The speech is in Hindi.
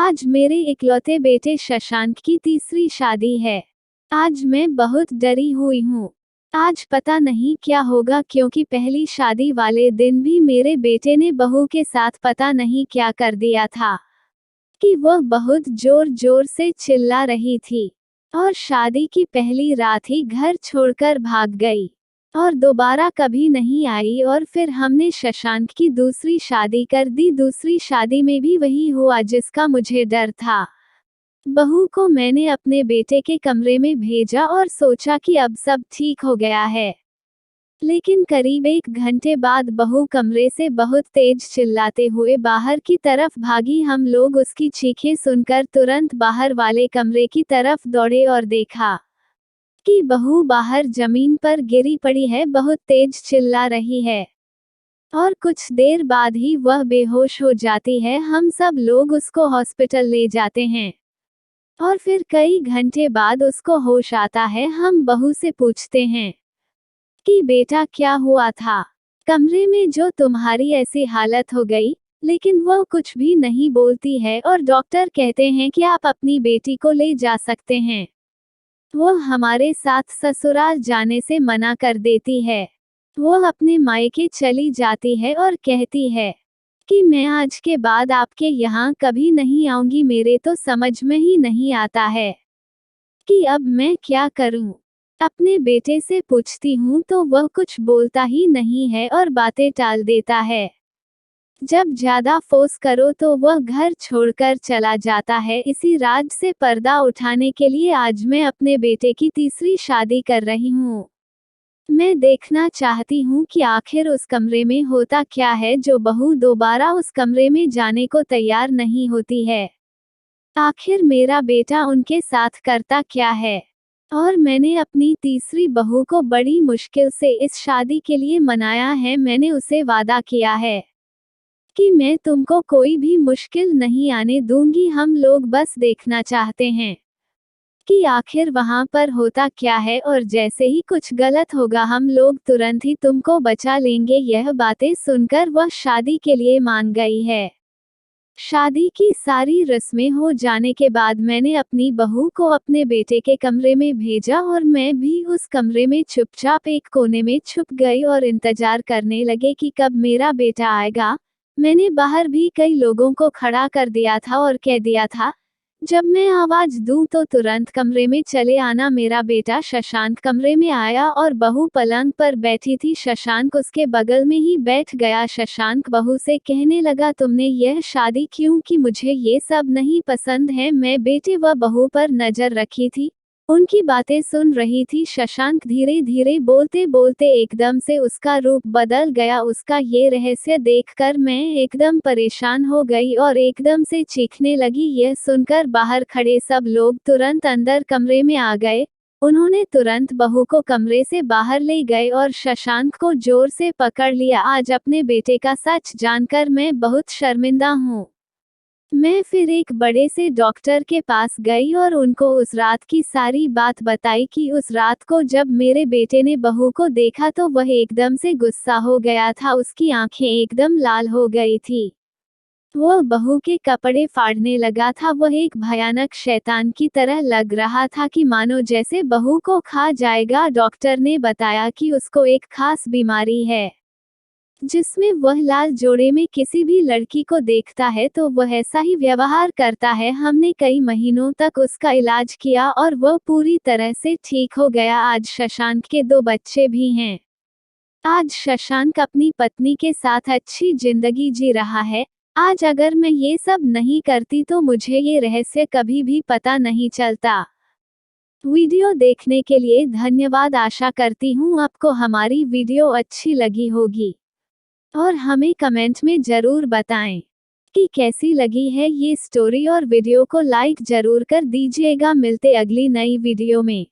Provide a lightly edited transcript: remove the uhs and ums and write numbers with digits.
आज मेरे इकलौते बेटे शशांक की तीसरी शादी है। आज मैं बहुत डरी हुई हूँ। आज पता नहीं क्या होगा, क्योंकि पहली शादी वाले दिन भी मेरे बेटे ने बहू के साथ पता नहीं क्या कर दिया था कि वह बहुत जोर जोर से चिल्ला रही थी और शादी की पहली रात ही घर छोड़कर भाग गई और दोबारा कभी नहीं आई। और फिर हमने शशांक की दूसरी शादी कर दी। दूसरी शादी में भी वही हुआ जिसका मुझे डर था। बहू को मैंने अपने बेटे के कमरे में भेजा और सोचा कि अब सब ठीक हो गया है, लेकिन करीब 1 घंटे बाद बहू कमरे से बहुत तेज चिल्लाते हुए बाहर की तरफ भागी। हम लोग उसकी चीखें सुनकर तुरंत बाहर वाले कमरे की तरफ दौड़े और देखा कि बहू बाहर जमीन पर गिरी पड़ी है, बहुत तेज चिल्ला रही है और कुछ देर बाद ही वह बेहोश हो जाती है। हम सब लोग उसको हॉस्पिटल ले जाते हैं और फिर कई घंटे बाद उसको होश आता है। हम बहू से पूछते हैं कि बेटा क्या हुआ था कमरे में जो तुम्हारी ऐसी हालत हो गई, लेकिन वह कुछ भी नहीं बोलती है और डॉक्टर कहते हैं कि आप अपनी बेटी को ले जा सकते हैं। वो हमारे साथ ससुराल जाने से मना कर देती है। वो अपने मायके चली जाती है और कहती है कि मैं आज के बाद आपके यहाँ कभी नहीं आऊंगी। मेरे तो समझ में ही नहीं आता है कि अब मैं क्या करूं। अपने बेटे से पूछती हूँ तो वह कुछ बोलता ही नहीं है और बातें टाल देता है। जब ज्यादा फोर्स करो तो वह घर छोड़कर चला जाता है। इसी राज से पर्दा उठाने के लिए आज मैं अपने बेटे की तीसरी शादी कर रही हूँ। मैं देखना चाहती हूँ कि आखिर उस कमरे में होता क्या है जो बहू दोबारा उस कमरे में जाने को तैयार नहीं होती है। आखिर मेरा बेटा उनके साथ करता क्या है। और मैंने अपनी तीसरी बहू को बड़ी मुश्किल से इस शादी के लिए मनाया है। मैंने उसे वादा किया है कि मैं तुमको कोई भी मुश्किल नहीं आने दूंगी। हम लोग बस देखना चाहते हैं कि आखिर वहां पर होता क्या है, और जैसे ही कुछ गलत होगा हम लोग तुरंत ही तुमको बचा लेंगे। यह बातें सुनकर वह शादी के लिए मान गई है। शादी की सारी रस्में हो जाने के बाद मैंने अपनी बहू को अपने बेटे के कमरे में भेजा और मैं भी उस कमरे में चुपचाप एक कोने में छुप गई और इंतजार करने लगे कि कब मेरा बेटा आएगा। मैंने बाहर भी कई लोगों को खड़ा कर दिया था और कह दिया था, जब मैं आवाज दूं तो तुरंत कमरे में चले आना। मेरा बेटा शशांक कमरे में आया और बहू पलंग पर बैठी थी। शशांक उसके बगल में ही बैठ गया। शशांक बहू से कहने लगा, तुमने यह शादी क्यों की? मुझे ये सब नहीं पसंद है। मैं बेटे व बहू पर नजर रखी थी, उनकी बातें सुन रही थी। शशांक धीरे धीरे बोलते बोलते एकदम से उसका रूप बदल गया। उसका ये रहस्य देखकर मैं एकदम परेशान हो गई और एकदम से चीखने लगी। यह सुनकर बाहर खड़े सब लोग तुरंत अंदर कमरे में आ गए। उन्होंने तुरंत बहू को कमरे से बाहर ले गए और शशांक को जोर से पकड़ लिया। आज अपने बेटे का सच जानकर मैं बहुत शर्मिंदा हूँ। मैं फिर एक बड़े से डॉक्टर के पास गई और उनको उस रात की सारी बात बताई कि उस रात को जब मेरे बेटे ने बहू को देखा तो वह एकदम से गुस्सा हो गया था। उसकी आंखें एकदम लाल हो गई थी। वह बहू के कपड़े फाड़ने लगा था। वह एक भयानक शैतान की तरह लग रहा था कि मानो जैसे बहू को खा जाएगा। डॉक्टर ने बताया कि उसको एक खास बीमारी है जिसमें वह लाल जोड़े में किसी भी लड़की को देखता है तो वह ऐसा ही व्यवहार करता है। हमने कई महीनों तक उसका इलाज किया और वह पूरी तरह से ठीक हो गया। आज शशांक के 2 बच्चे भी हैं। आज शशांक अपनी पत्नी के साथ अच्छी जिंदगी जी रहा है। आज अगर मैं ये सब नहीं करती तो मुझे ये रहस्य कभी भी पता नहीं चलता। वीडियो देखने के लिए धन्यवाद। आशा करती हूँ आपको हमारी वीडियो अच्छी लगी होगी और हमें कमेंट में जरूर बताएं कि कैसी लगी है ये स्टोरी, और वीडियो को लाइक जरूर कर दीजिएगा। मिलते अगली नई वीडियो में।